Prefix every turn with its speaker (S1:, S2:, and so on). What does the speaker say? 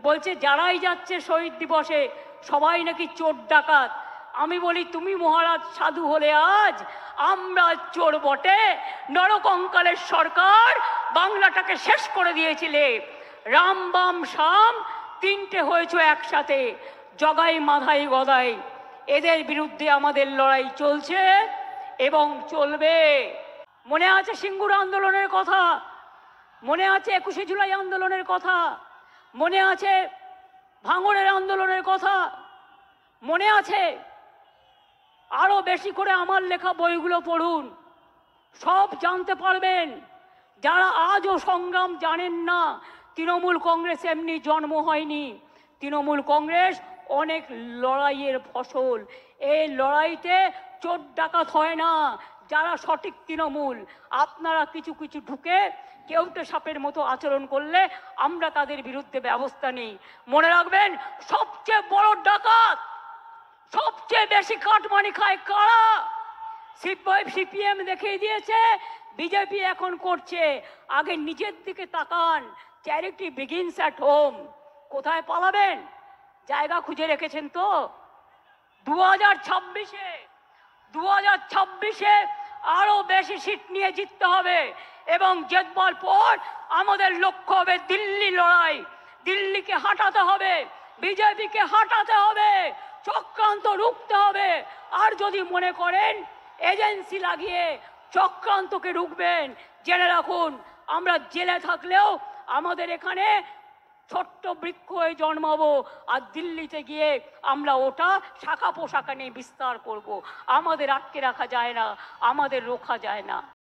S1: বলছে যারাই যাচ্ছে শহীদ দিবসে সবাই নাকি চোর ডাকাত। আমি বলি তুমি মহারাজ সাধু হলে আজ আমরা চোর বটে। নরকঙ্কালের সরকার বাংলাটাকে শেষ করে দিয়েছিলে। রাম বাম শাম তিনটে হয়েছে একসাথে, জগাই মাধাই গদাই। এদের বিরুদ্ধে আমাদের লড়াই চলছে এবং চলবে। মনে আছে সিঙ্গুর আন্দোলনের কথা, মনে আছে 21শে জুলাই আন্দোলনের কথা, মনে আছে ভাঙড়ের আন্দোলনের কথা, মনে আছে? আরো বেশি করে আমার লেখা বইগুলো পড়ুন, সব জানতে পারবেন। যারা আজও সংগ্রাম জানেন না, তৃণমূল কংগ্রেস এমনি জন্ম হয়নি। তৃণমূল কংগ্রেস অনেক লড়াইয়ের ফসল। এই লড়াইতে চোর ডাকাত হয় না। যারা সঠিক তৃণমূল, আপনারা কিছু কিছু ঢুকে কেউটে সাপের মতো আচরণ করলে আমরা তাদের বিরুদ্ধে ব্যবস্থা নিই। মনে রাখবেন, সবচেয়ে বড় ডাকাত, সবচেয়ে বেশি কাটমানি খায় কারা? সিপিএম দেখিয়ে দিয়েছে, বিজেপি এখন করছে। আগে নিজের দিকে তাকান। Charity begins at home. কোথায় পালাবেন? জায়গা খুঁজে রেখেছেন তো? 2026-এ আরো বেশি সিট নিয়ে জিততে হবে এবং জেতবার পর আমাদের লক্ষ্য হবে দিল্লি লড়াই। দিল্লিকে হাঁটাতে হবে, বিজেপিকে হাঁটাতে হবে, চক্রান্ত রুখতে হবে। আর যদি মনে করেন এজেন্সি লাগিয়ে চক্রান্তকে রুখবেন, জেনে রাখুন আমরা জেলে থাকলেও আমাদের এখানে ছোট্ট বৃক্ষ হয়ে জন্মাবো, আর দিল্লিতে গিয়ে আমরা ওটা শাখা পোশাখা নিয়ে বিস্তার করব। আমাদের আটকে রাখা যায় না, আমাদের রোখা যায় না।